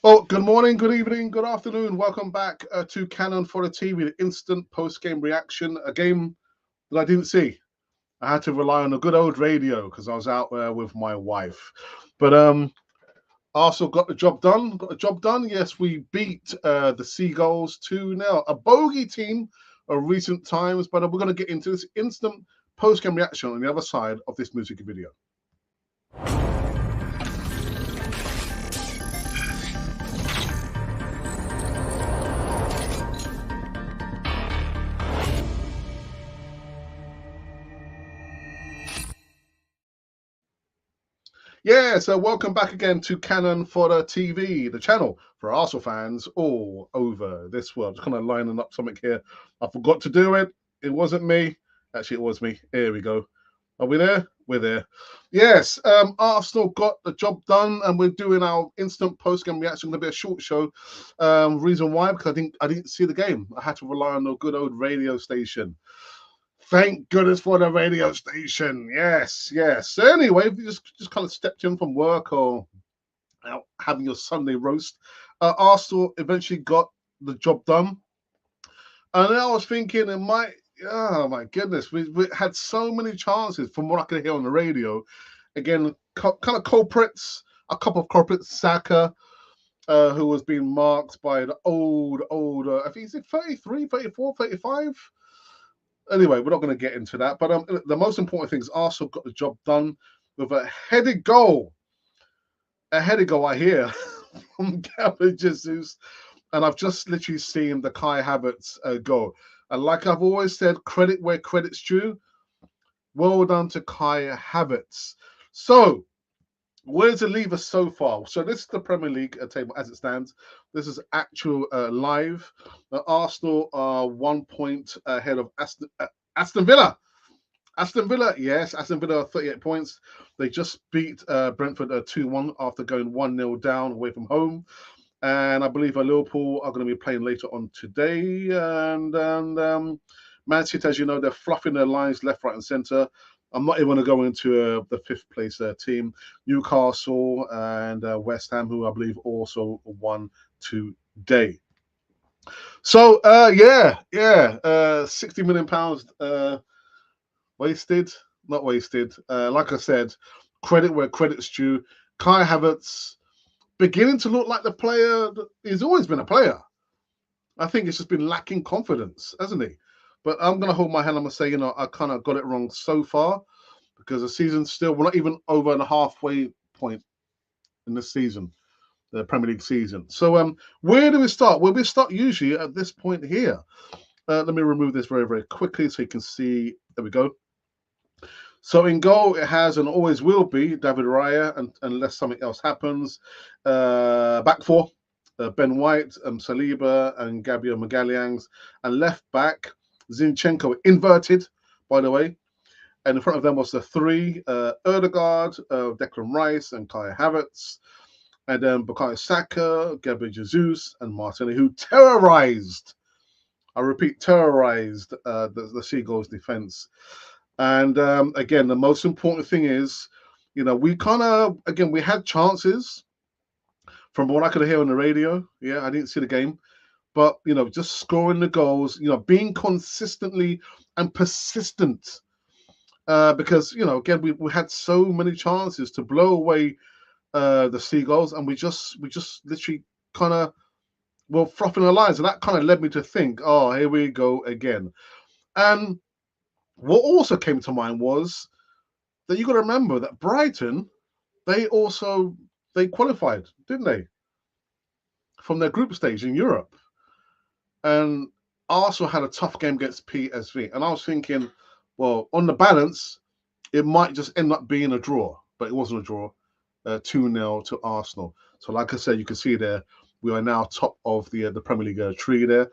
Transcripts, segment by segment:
Oh, good morning, good evening, good afternoon. Welcome back to Cannon for the TV, the instant post-game reaction. A game that I didn't see. I had to rely on a good old radio because I was out there with my wife. But Arsenal got the job done. Got the job done. Yes, we beat the Seagulls 2-0. A bogey team of recent times, but we're going to get into this instant post-game reaction on the other side of this music video. Yeah, so welcome back again to Cannon Fodder TV, the channel for Arsenal fans all over this world. Just kind of lining up something here. I forgot to do it. It wasn't me. Actually, it was me. Here we go. Are we there? We're there. Yes, Arsenal got the job done, and we're doing our instant post-game reaction. Going to be a short show. Reason why? Because I didn't see the game. I had to rely on the good old radio station. Thank goodness for the radio station. Yes, yes. So anyway, if you just kind of stepped in from work or out having your Sunday roast, Arsenal eventually got the job done. And then I was thinking it might, oh my goodness, we had so many chances from what I could hear on the radio. Again, kind of culprits, a couple of culprits, Saka, who was being marked by the old, I think he's 33, 34, 35. Anyway, we're not going to get into that. But the most important thing is Arsenal got the job done with a headed goal. A headed goal, I hear, from Gabriel Jesus. And I've just literally seen the Kai Havertz goal. And like I've always said, credit where credit's due. Well done to Kai Havertz. So, where does it leave us so far? So this is the Premier League table as it stands. This is actual live. Arsenal are 1 point ahead of Aston Villa. Aston Villa, yes, Aston Villa are 38 points. They just beat Brentford 2-1 after going 1-0 down away from home. And I believe Liverpool are going to be playing later on today. And Man City, as you know, they're fluffing their lines left, right, and centre. I'm not even going to go into the fifth place team. Newcastle and West Ham, who I believe also won today. So, £60 million wasted, not wasted. Like I said, credit where credit's due. Kai Havertz beginning to look like the player that he's always been a player. I think it's just been lacking confidence, hasn't he? But I'm going to hold my hand. I'm going to say, I kind of got it wrong so far because the season's still, we're not even over the halfway point in the season, the Premier League season. So where do we start? Well, we start usually at this point here. Let me remove this very, very quickly so you can see. There we go. So in goal, it has and always will be David Raya, unless something else happens. Back four. Ben White, Saliba, and Gabriel Magalhães, and left back Zinchenko, inverted, by the way. And in front of them was the three: Ødegaard, Declan Rice, and Kai Havertz. And then Bukayo Saka, Gabriel Jesus, and Martinelli, who terrorized. I repeat, terrorized the Seagulls' defense. And again, the most important thing is, we kind of we had chances. From what I could hear on the radio, I didn't see the game, but just scoring the goals, being consistently and persistent, because again we had so many chances to blow away the Seagulls, and we just literally kind of were fluffing the lines, and that kind of led me to think, oh, here we go again. And what also came to mind was that you got to remember that Brighton, they qualified, didn't they? From their group stage in Europe. And Arsenal had a tough game against PSV. And I was thinking, well, on the balance, it might just end up being a draw. But it wasn't a draw. 2-0 to Arsenal. So like I said, you can see there, we are now top of the Premier League tree there.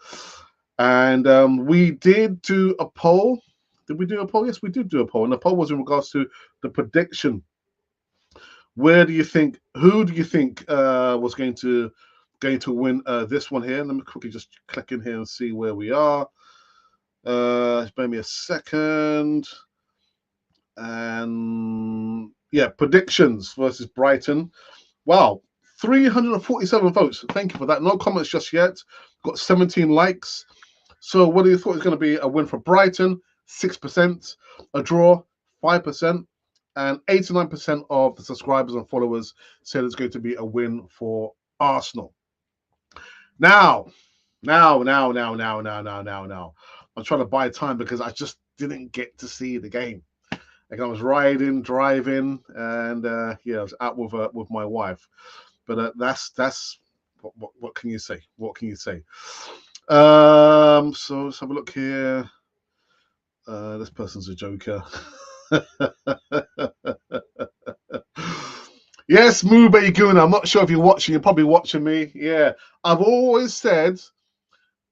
And we did do a poll. Did we do a poll? Yes, we did do a poll. And the poll was in regards to the prediction. Who do you think was going to win this one here? Let me quickly just click in here and see where we are. Spare me a second. And predictions versus Brighton. Wow, 347 votes. Thank you for that. No comments just yet. Got 17 likes. So what do you thought was going to be a win for Brighton? 6%. A draw? 5%. And 89% of the subscribers and followers said it's going to be a win for Arsenal. Now. I'm trying to buy time because I just didn't get to see the game. Like I was driving, and I was out with my wife. But that's what can you say? What can you say? So let's have a look here. This person's a joker. Yes, Mube Guna. I'm not sure if you're watching. You're probably watching me. Yeah, I've always said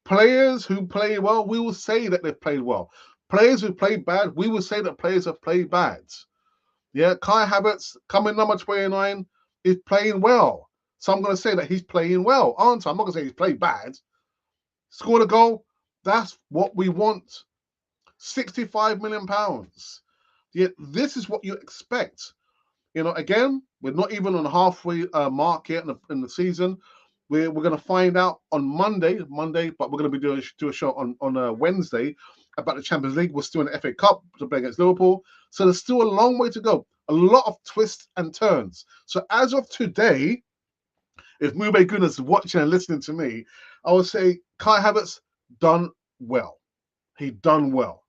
players who play well, we will say that they've played well. Players who play bad, we will say that players have played bad. Yeah, Kai Havertz, coming number 29, is playing well. So I'm going to say that he's playing well, aren't I? I'm not going to say he's played bad. Scored a goal. That's what we want. £65 million. Yet this is what you expect. Again, we're not even on the halfway mark yet in the season. We're going to find out on Monday, but we're going to be doing a show on Wednesday about the Champions League. We're still in the FA Cup to play against Liverpool. So there's still a long way to go. A lot of twists and turns. So as of today, if Mube Gunas is watching and listening to me, I would say Kai Havertz done well. He done well.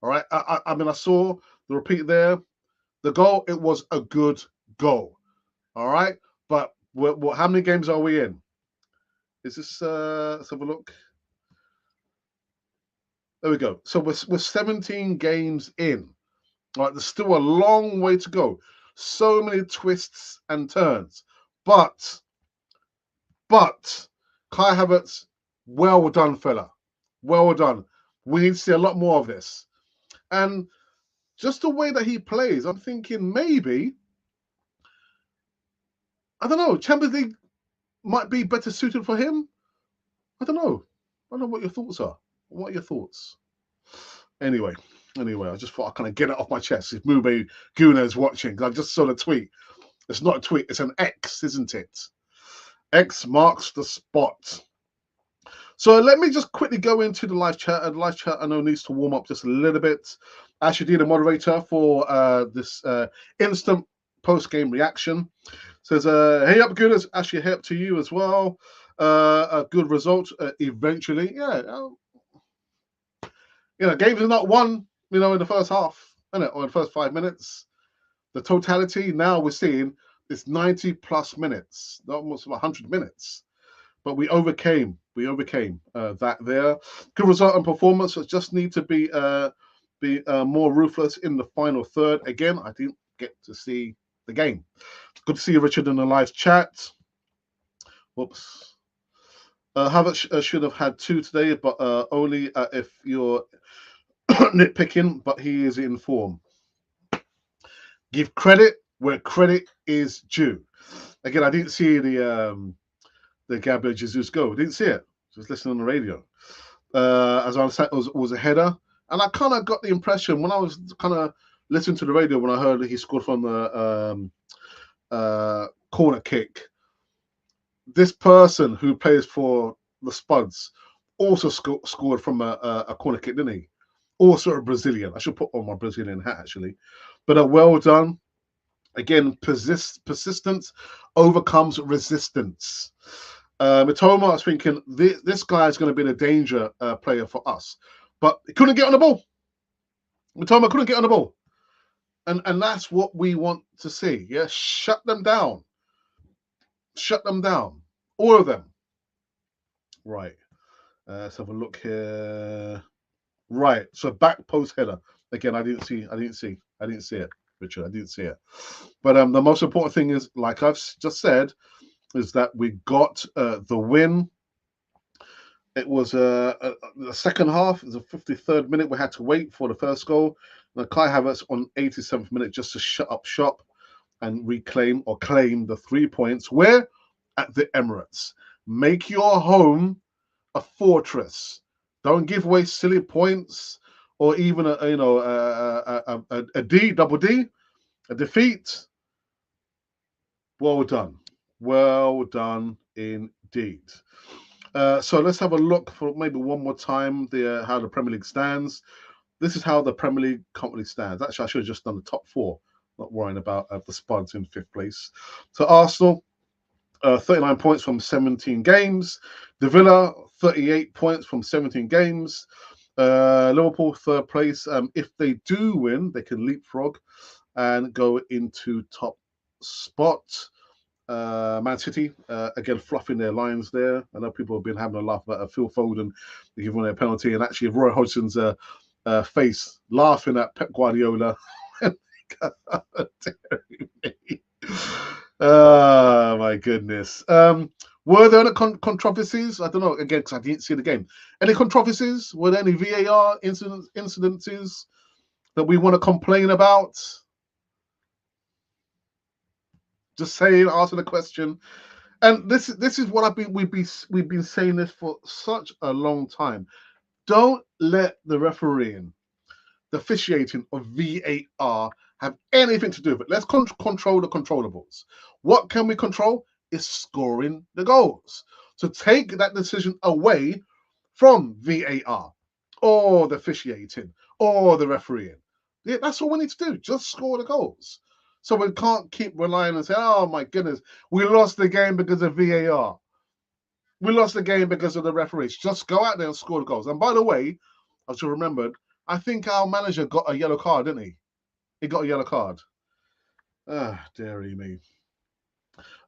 All right. I mean, I saw the repeat there. The goal, it was a good goal. All right. But how many games are we in? Is this, let's have a look. There we go. So we're 17 games in. All right, there's still a long way to go. So many twists and turns. But Kai Havertz, well done, fella. Well done. We need to see a lot more of this. And just the way that he plays, I'm thinking maybe, I don't know, Champions League might be better suited for him. I don't know. I don't know what your thoughts are. What are your thoughts? Anyway, I just thought I'd kind of get it off my chest. If Mube Guna is watching, I just saw the tweet. It's not a tweet, it's an X, isn't it? X marks the spot. So let me just quickly go into the live chat. The live chat, I know, needs to warm up just a little bit. Ashley, the moderator for this instant post-game reaction, says, hey up, Gunas. Ashley, hey up to you as well. A good result eventually. Yeah. Games are not won, in the first half, or in the first 5 minutes. The totality now we're seeing is 90 plus minutes, almost 100 minutes. But we overcame that there. Good result and performance. Just need to be more ruthless in the final third. Again, I didn't get to see the game. Good to see you, Richard, in the live chat. Whoops. Havertz should have had 2 today, but only if you're nitpicking, but he is in form. Give credit where credit is due. Again, I didn't see the Gabriel Jesus goal. Didn't see it. Just listening on the radio. As I said, it was a header, and I kind of got the impression when I was kind of listening to the radio when I heard that he scored from the corner kick. This person who plays for the Spuds also scored from a corner kick, didn't he? Also a Brazilian. I should put on my Brazilian hat, actually. But well done. Again, persistence overcomes resistance. Mitoma, I was thinking, this guy is going to be the danger player for us. But he couldn't get on the ball. Mitoma couldn't get on the ball. And that's what we want to see. Yeah, shut them down. Shut them down. All of them. Right. Let's have a look here. Right. So back post header. Again, I didn't see it, Richard. I didn't see it. But the most important thing is, like I've just said, is that we got the win. It was the second half. It was the 53rd minute. We had to wait for the first goal. And Kai Havertz on 87th minute just to shut up shop and claim the 3 points. Where? At the Emirates. Make your home a fortress. Don't give away silly points or even a double D, a defeat. Well done. Well done indeed. So let's have a look for maybe one more time how the Premier League stands. This is how the Premier League currently stands. Actually, I should have just done the top four, not worrying about the Spuds in 5th place. So Arsenal, 39 points from 17 games. The Villa, 38 points from 17 games. Liverpool, 3rd place. If they do win, they can leapfrog and go into top spot. Man City, again, fluffing their lines there. I know people have been having a laugh about Phil Foden giving a penalty, and actually Roy Hodgson's face laughing at Pep Guardiola. Oh, my goodness. Were there any controversies? I don't know, again, because I didn't see the game. Any controversies? Were there any VAR incidences that we want to complain about? Just saying, answer the question. And this is what we've been saying this for such a long time. Don't let the refereeing, the officiating of VAR have anything to do with it. Let's control the controllables. What can we control is scoring the goals. So take that decision away from VAR or the officiating or the refereeing. Yeah, that's all we need to do. Just score the goals. So we can't keep relying and say, oh my goodness, we lost the game because of VAR. We lost the game because of the referees. Just go out there and score the goals. And by the way, I should remembered, I think our manager got a yellow card, didn't he? He got a yellow card. Dearie me.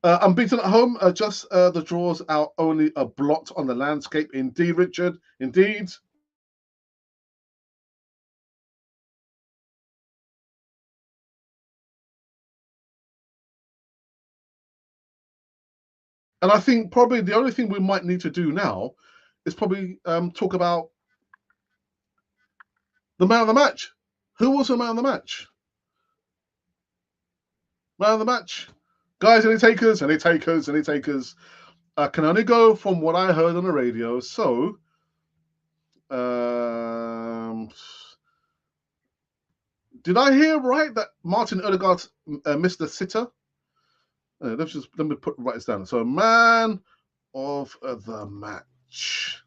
Unbeaten at home, just the draws out only a blot on the landscape. Indeed, Richard. Indeed. And I think probably the only thing we might need to do now is probably talk about the man of the match. Who was the man of the match? Man of the match. Guys, any takers? Any takers? Any takers? I can only go from what I heard on the radio. So, did I hear right that Martin Odegaard missed the sitter? Let me write this down. So, man of the match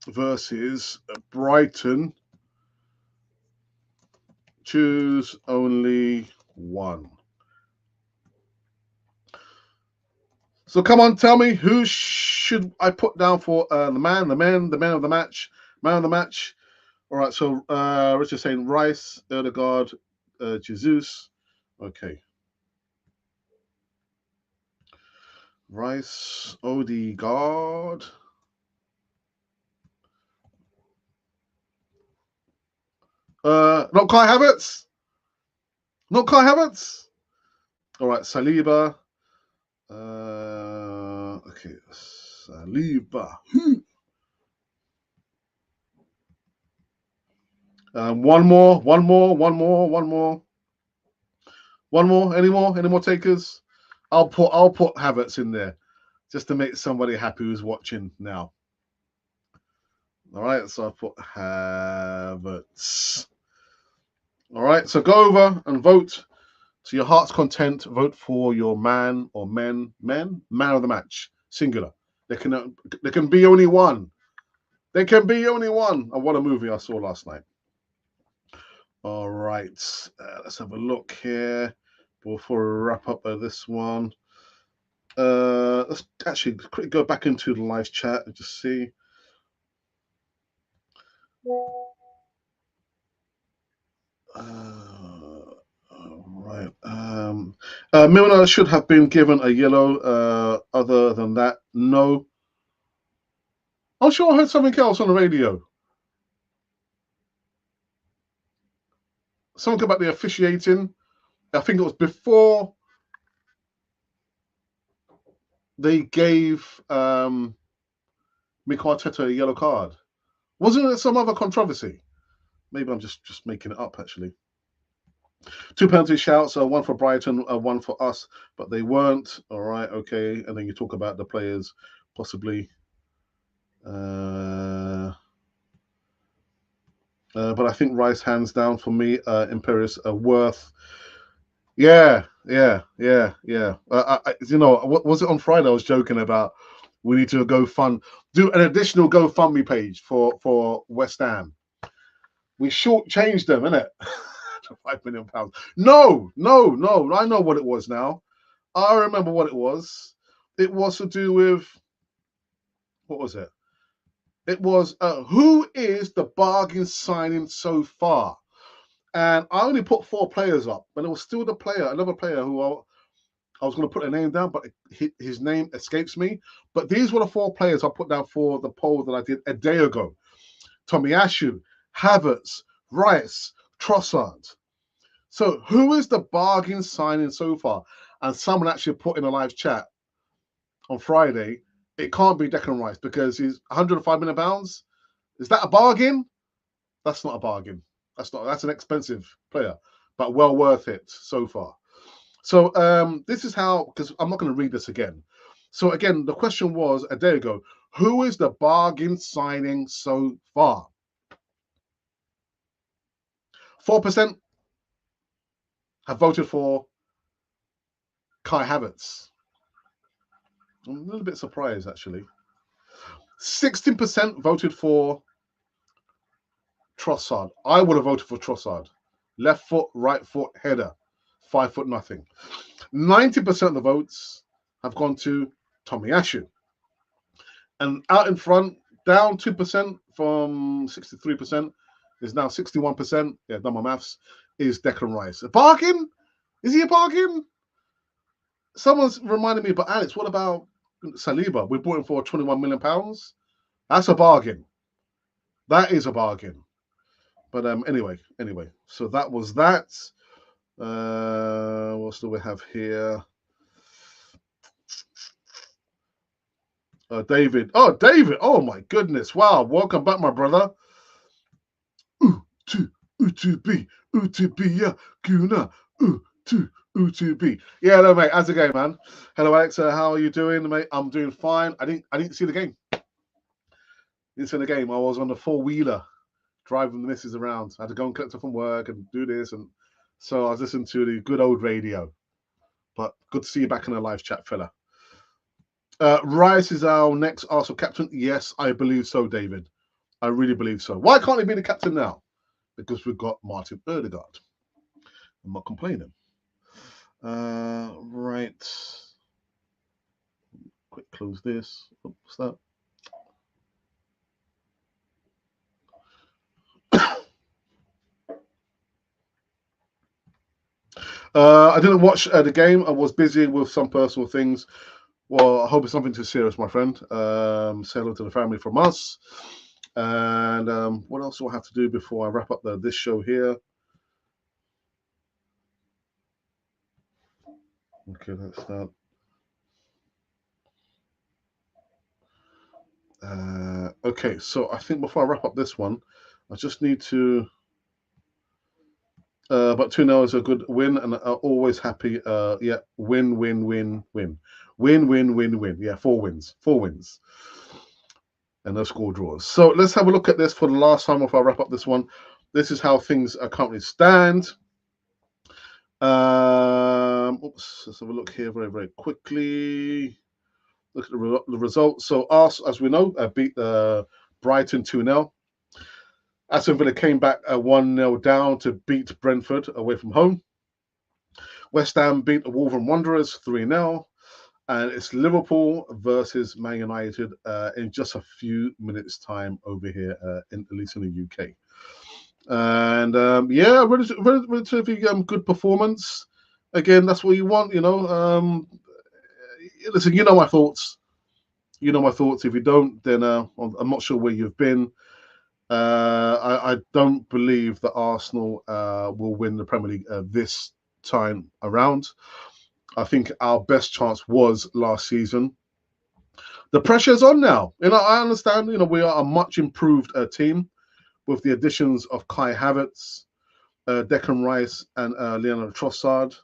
versus Brighton. Choose only one. So come on, tell me, who should I put down for the man of the match, man of the match? All right, so Richard's saying Rice, Odegaard, Jesus. Okay. Rice, Odegaard. Not Kai Havertz. Not Kai Havertz. All right, Saliba. Okay, Saliba. One more. Any more takers? I'll put Havertz in there just to make somebody happy who's watching now. All right, so I'll put Havertz. All right, so go over and vote to your heart's content. Vote for your man or man of the match, singular. There can be only one. There can be only one. And what a movie I saw last night. All right, let's have a look here before we wrap up this one. Let's actually quickly go back into the live chat and just see. Right. Milner should have been given a yellow. Other than that, no. I'm sure I heard something else on the radio. Something about the officiating. I think it was before they gave Mikel Arteta a yellow card. Wasn't it some other controversy? Maybe I'm just making it up, actually. 2 penalty shouts, one for Brighton, one for us, but they weren't. All right, okay. And then you talk about the players possibly. But I think Rice, hands down for me, Imperius, worth. Yeah. You know, what was it on Friday? I was joking about we need to do an additional GoFundMe page for West Ham. We shortchanged them, innit? £5 million. No. I know what it was now. I remember what it was. It was to do with, what was it? It was who is the bargain signing so far? And I only put 4 players up, but it was still another player who I was going to put a name down, but his name escapes me. But these were the 4 players I put down for the poll that I did a day ago. Tomiyasu, Havertz, Rice, Trossard. So who is the bargain signing so far? And someone actually put in a live chat on Friday, it can't be Declan Rice because he's £105 million. Is that a bargain? That's not a bargain. That's an expensive player, but well worth it so far. So this is how, because I'm not going to read this again. So again, the question was a day ago, who is the bargain signing so far? 4% have voted for Kai Havertz. I'm a little bit surprised, actually. 16% voted for Trossard. I would have voted for Trossard. Left foot, right foot, header. 5 foot nothing. 90% of the votes have gone to Tomiyasu. And out in front, down 2% from 63%, is now 61%. Yeah, done my maths. Is Declan Rice. A bargain? Is he a bargain? Someone's reminded me, but Alex, what about Saliba? We bought him for £21 million. That's a bargain. That is a bargain. But anyway. So that was that. What else do we have here? David. Oh, David. Oh, my goodness. Wow. Welcome back, my brother. U2B. Yeah. Guna. U2B. Yeah, hello, mate. How's it going, man? Hello, Alex. How are you doing, mate? I'm doing fine. I didn't see the game. Didn't see the game. I was on the 4-wheeler driving the missus around. I had to go and collect her from work and do this. And so I was listening to the good old radio. But good to see you back in a live chat, fella. Rice is our next Arsenal captain. Yes, I believe so, David. I really believe so. Why can't he be the captain now? Because we've got Martin Odegaard. I'm not complaining. Right. Quick close this. What's that? I didn't watch the game. I was busy with some personal things. Well, I hope it's nothing too serious, my friend. Say hello to the family from us. And what else do I have to do before I wrap up this show here? Okay, let's start. Okay, so I think before I wrap up this one, I just need to. But 2-0 is a good win, and always happy. Yeah, win. Yeah, 4 wins, and no score draws. So let's have a look at this for the last time before I wrap up this one. This is how things currently stand. Let's have a look here very, very quickly. Look at the results. So us, as we know, beat Brighton 2-0. Aston Villa came back 1-0 down to beat Brentford away from home. West Ham beat the Wolverhampton Wanderers 3-0. And it's Liverpool versus Man United in just a few minutes' time over here, at least in the UK. And yeah, relatively good performance. Again, that's what you want, you know. Listen, you know my thoughts. You know my thoughts. If you don't, then I'm not sure where you've been. I don't believe that Arsenal will win the Premier League this time around. I think our best chance was last season. The pressure's on now. You know, I understand. You know, we are a much improved team with the additions of Kai Havertz, Declan Rice, and Leonardo Trossard.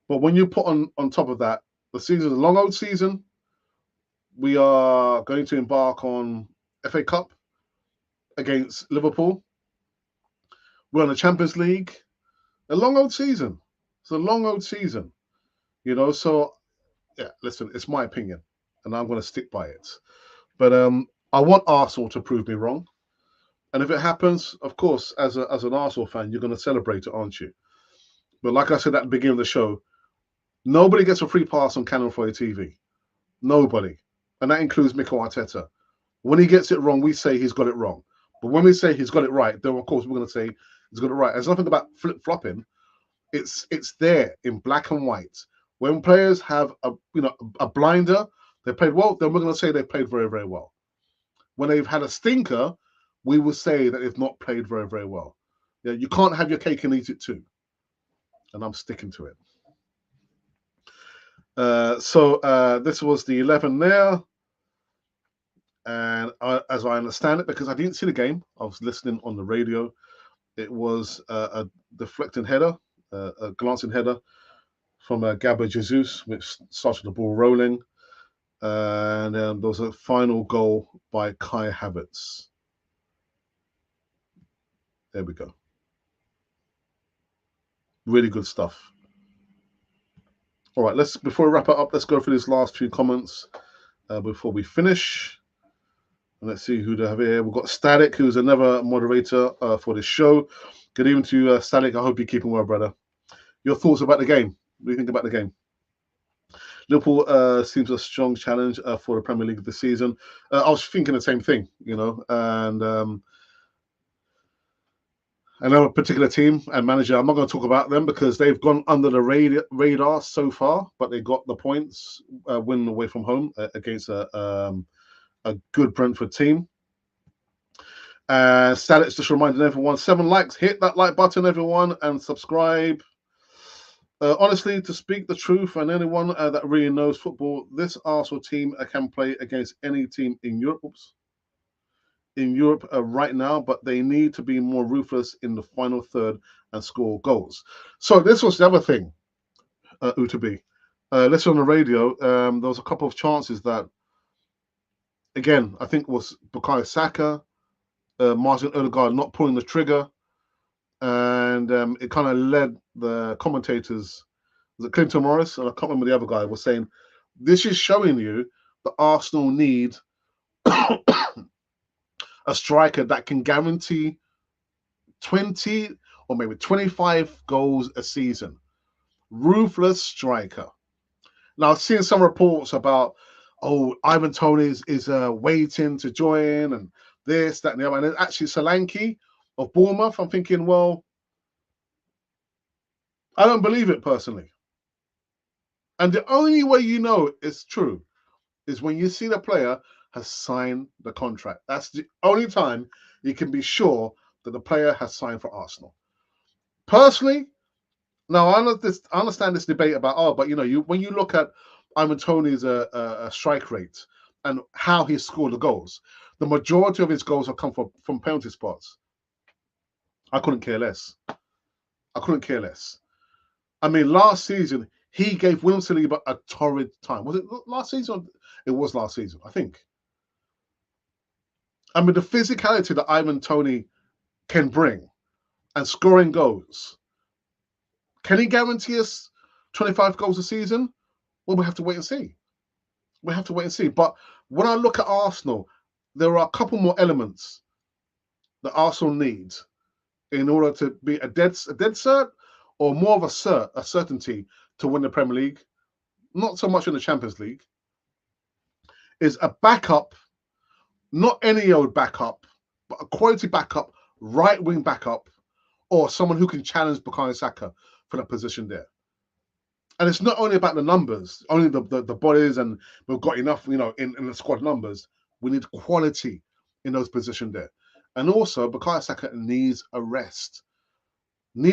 But when you put on top of that, the season is a long old season. We are going to embark on FA Cup against Liverpool. We're on the Champions League. A long old season. It's a long old season, you know. So yeah, listen, it's my opinion, and I'm going to stick by it. But I want Arsenal to prove me wrong, and if it happens, of course, as an Arsenal fan, you're going to celebrate it, aren't you? But like I said at the beginning of the show, nobody gets a free pass on Cannon Fodder TV. Nobody, and that includes Mikel Arteta. When he gets it wrong, we say he's got it wrong. But when we say he's got it right, then of course we're going to say he's got it right. There's nothing about flip flopping. It's there in black and white. When players have a blinder, they played well. Then we're going to say they played very, very well. When they've had a stinker, we will say that they've not played very, very well. Yeah, you can't have your cake and eat it too. And I'm sticking to it. So this was the 11 there. And as I understand it, because I didn't see the game, I was listening on the radio. It was a deflecting header, a glancing header from Gabriel Jesus, which started the ball rolling. And there was a final goal by Kai Havertz. There we go. Really good stuff. All right, before we wrap it up, let's go through these last few comments before we finish. And let's see who they have here. We've got Static, who's another moderator for this show. Good evening to you, Static. I hope you're keeping well, brother. Your thoughts about the game? What do you think about the game? Liverpool seems a strong challenge for the Premier League this season. I was thinking the same thing, you know, and another particular team and manager, I'm not going to talk about them because they've gone under the radar so far, but they got the points winning away from home against a good Brentford team. Status just reminding everyone, 7 likes, hit that like button, everyone, and subscribe. Honestly, to speak the truth, and anyone that really knows football, this Arsenal team can play against any team in Europe. Right now, but they need to be more ruthless in the final third and score goals. So this was the other thing, Utabi. Listen on the radio, there was a couple of chances that, again, I think was Bukayo Saka, Martin Odegaard not pulling the trigger, and it kind of led the commentators, was it Clinton Morris, and I can't remember the other guy, was saying, this is showing you that Arsenal need a striker that can guarantee 20 or maybe 25 goals a season. Ruthless striker. Now, I've seen some reports about, Ivan Toney is waiting to join and this, that, and the other. And then actually Solanke of Bournemouth, I'm thinking, well, I don't believe it personally. And the only way you know it's true is when you see the player has signed the contract. That's the only time you can be sure that the player has signed for Arsenal. Personally, now I understand this debate about, but when you look at Ivan Toney's strike rate and how he scored the goals, the majority of his goals have come from penalty spots. I couldn't care less. I mean, last season, he gave William Saliba a torrid time. Was it last season? It was last season, I think. I mean, the physicality that Ivan Toney can bring and scoring goals. Can he guarantee us 25 goals a season? Well, we have to wait and see. But when I look at Arsenal, there are a couple more elements that Arsenal needs in order to be a dead cert or more of a certainty to win the Premier League. Not so much in the Champions League. Is a backup. Not any old backup, but a quality backup, right wing backup, or someone who can challenge Bukayo Saka for that position there. And it's not only about the numbers, only the bodies, and we've got enough, in the squad numbers. We need quality in those positions there. And also, Bukayo Saka needs a rest. We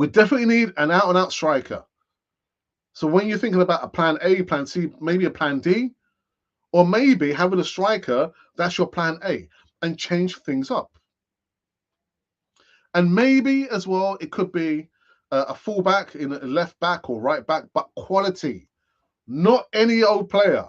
definitely need an out-and-out striker. So when you're thinking about a plan A, plan C, maybe a plan D, or maybe having a striker, that's your plan A, and change things up. And maybe as well, it could be a fullback in a left back or right back, but quality, not any old player.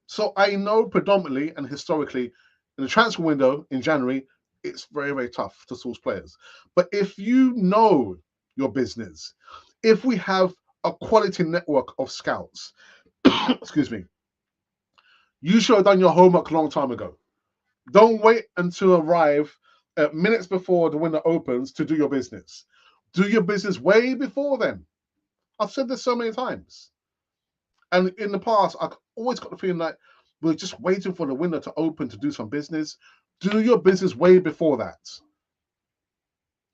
So I know predominantly and historically in the transfer window in January, it's very, very tough to source players. But if you know your business. If we have a quality network of scouts, excuse me, you should have done your homework a long time ago. Don't wait until arrive minutes before the window opens to do your business. Do your business way before then. I've said this so many times. And in the past, I've always got the feeling that we're just waiting for the window to open to do some business. Do your business way before that.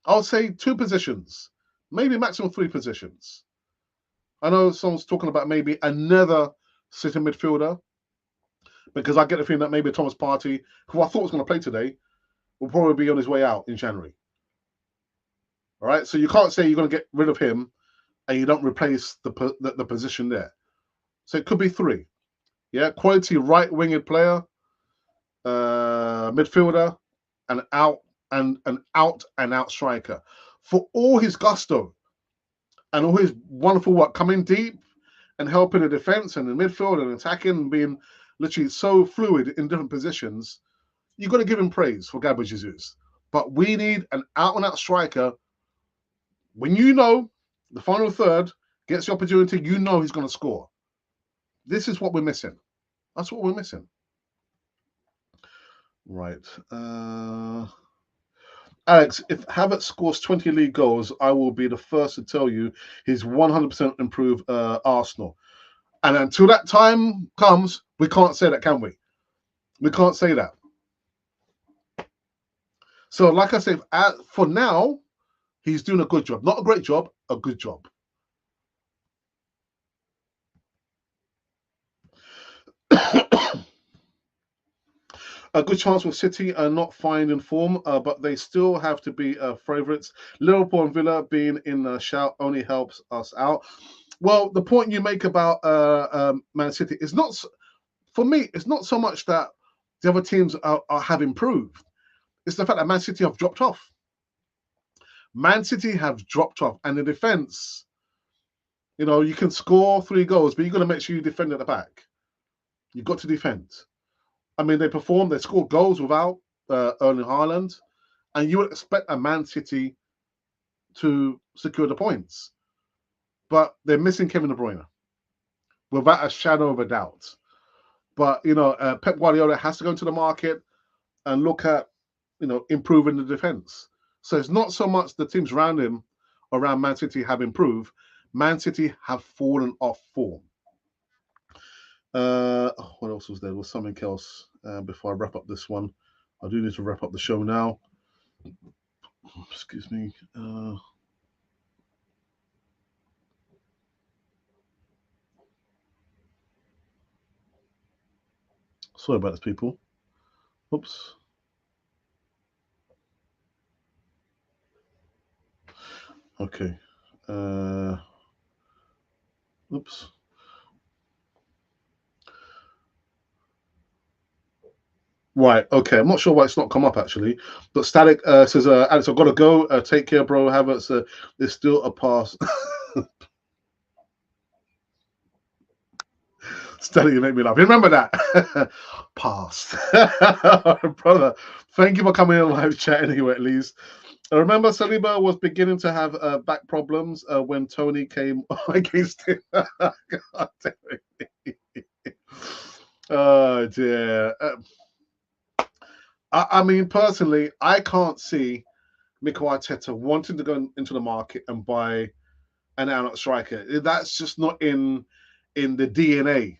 I'll say 2 positions, maybe maximum 3 positions. I know someone's talking about maybe another sitting midfielder, because I get the feeling that maybe Thomas Partey, who I thought was going to play today, will probably be on his way out in January. All right, so you can't say you're going to get rid of him and you don't replace the position there. So it could be 3. Yeah, quality right-winged player, midfielder, and an out striker. For all his gusto and all his wonderful work, coming deep and helping the defense and the midfield and attacking and being literally so fluid in different positions, you've got to give him praise for Gabriel Jesus. But we need an out-and-out striker. When you know the final third gets the opportunity, you know he's going to score. This is what we're missing. That's what we're missing. Right. Alex, if Havertz scores 20 league goals, I will be the first to tell you he's 100% improved Arsenal. And until that time comes, we can't say that, can we? We can't say that. So, like I said, for now, he's doing a good job. Not a great job, a good job. A good chance with City are not finding form, but they still have to be favourites. Liverpool and Villa being in the shout only helps us out. Well, the point you make about Man City is not, for me, it's not so much that the other teams have improved. It's the fact that Man City have dropped off. Man City have dropped off, and the defence, you can score 3 goals, but you've got to make sure you defend at the back. You've got to defend. I mean, they scored goals without Erling Haaland, and you would expect a Man City to secure the points. But they're missing Kevin De Bruyne, without a shadow of a doubt. But, Pep Guardiola has to go into the market and look at, improving the defence. So it's not so much the teams around him, around Man City, have improved. Man City have fallen off form. What else was there? There was something else before I wrap up this one. I do need to wrap up the show now. Excuse me. Sorry about this, people. Oops. Okay. Oops. Right, okay. I'm not sure why it's not come up, actually. But Static says, Alex, I've got to go. Take care, bro. Havertz is still a pass. Static, you make me laugh. Remember that. Pass. Brother, thank you for coming in live chat anyway, at least. I remember Saliba was beginning to have back problems when Tony came against him. God damn it. Oh, dear. I mean, personally, I can't see Mikel Arteta wanting to go into the market and buy an out striker. That's just not in the DNA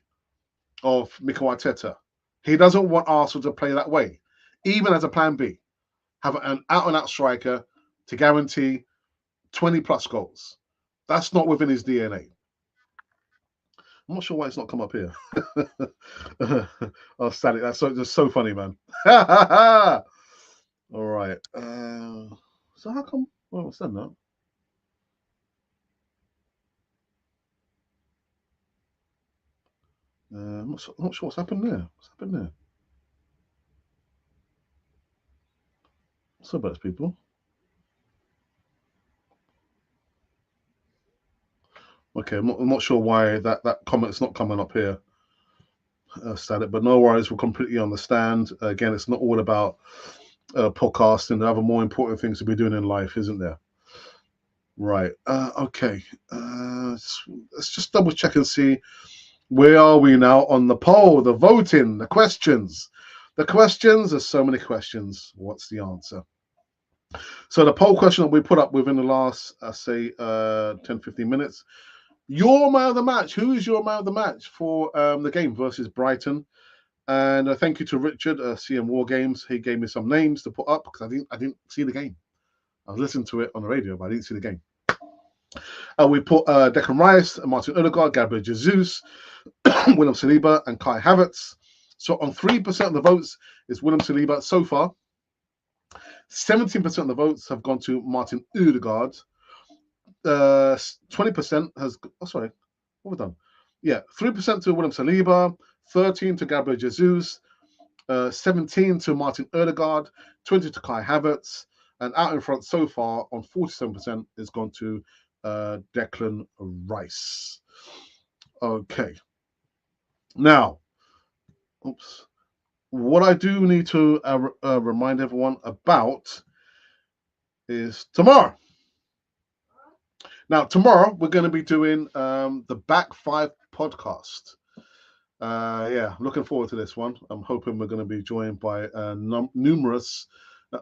of Mikel Arteta. He doesn't want Arsenal to play that way, even as a plan B. Have an out-and-out striker to guarantee 20-plus goals. That's not within his DNA. I'm not sure why it's not come up here. Oh, Static, that's just so funny, man. All right. So how come? Well, what's that now? I'm not sure what's happened there. What's happened there? So about people. Okay, I'm not sure why that comment's not coming up here, Static, but no worries. We'll completely understand. Again, it's not all about podcasting. There are other more important things to be doing in life, isn't there? Right. Okay. Let's just double check and see where are we now on the poll, the voting, the questions. The questions, there's so many questions. What's the answer? So the poll question that we put up within the last, say, 10, 15 minutes. Your man of the match. Who is your man of the match for the game versus Brighton? And thank you to Richard, CM War Games. He gave me some names to put up because I didn't see the game. I was listening to it on the radio, but I didn't see the game. We put Declan Rice, Martin Odegaard, Gabriel Jesus, William Saliba, and Kai Havertz. So on 3% of the votes is William Saliba so far. 17% of the votes have gone to Martin Odegaard. 20% has. Oh, sorry, what have we done? Yeah, 3% to William Saliba, 13 to Gabriel Jesus, 17 to Martin Odegaard, 20 to Kai Havertz, and out in front so far on 47% is gone to Declan Rice. Okay. Now, oops. What I do need to remind everyone about is tomorrow. Now, tomorrow we're going to be doing the Back Five podcast. Yeah, looking forward to this one. I'm hoping we're going to be joined by numerous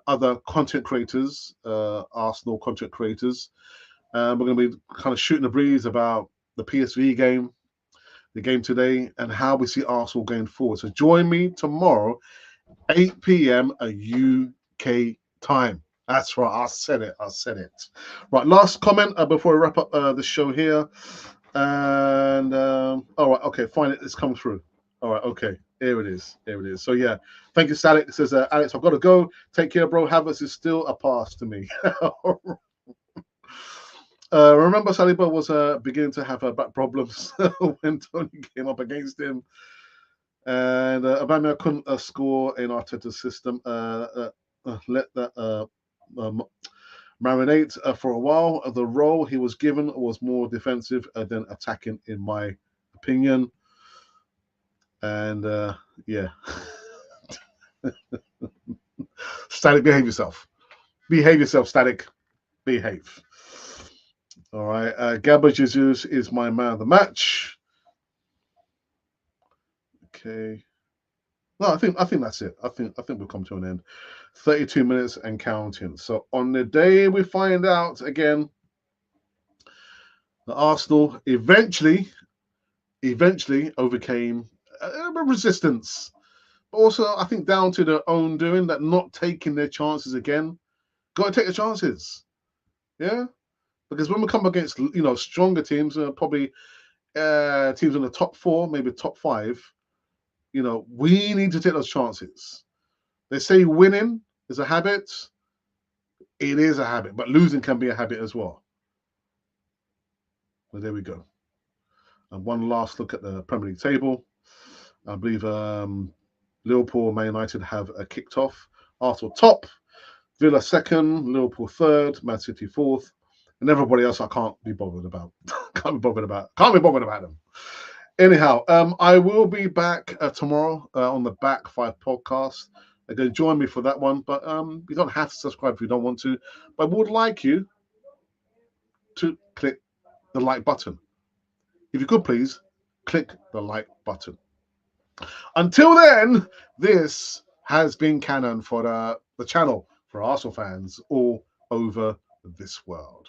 other content creators, Arsenal content creators. We're going to be kind of shooting the breeze about the PSV game, the game today, and how we see Arsenal going forward. So join me tomorrow, 8 p.m. UK time. That's right. I said it. Right. Last comment before we wrap up the show here. And all right. Okay. Fine. It's come through. All right. Okay. Here it is. So yeah. Thank you, Salik. It says, Alex, I've got to go. Take care, bro. Havertz is still a pass to me. Remember, Saliba was beginning to have back problems when Tony came up against him. And Aubameyang couldn't score in Arteta's system. Let that marinate for a while. The role he was given was more defensive than attacking, in my opinion. And yeah, Static, behave yourself. Static. Behave. All right. Gabriel Jesus is my man of the match. Okay. No, I think that's it. I think we've come to an end. 32 minutes and counting. So on the day we find out again, the Arsenal eventually overcame resistance. But also, I think down to their own doing, that not taking their chances again. Got to take the chances. Yeah? Because when we come against, stronger teams, probably teams in the top four, maybe top five, we need to take those chances. They say winning is a habit. It is a habit, but losing can be a habit as well. Well, there we go. And one last look at the Premier League table. I believe Liverpool, Man United have kicked off. Arsenal top, Villa second, Liverpool third, Man City fourth, and everybody else I can't be bothered about. Can't be bothered about them. Anyhow, I will be back tomorrow on the Back Five podcast. Again, join me for that one, but you don't have to subscribe if you don't want to. But I would like you to click the like button. If you could, please click the like button. Until then, this has been Canon for the channel for Arsenal fans all over this world.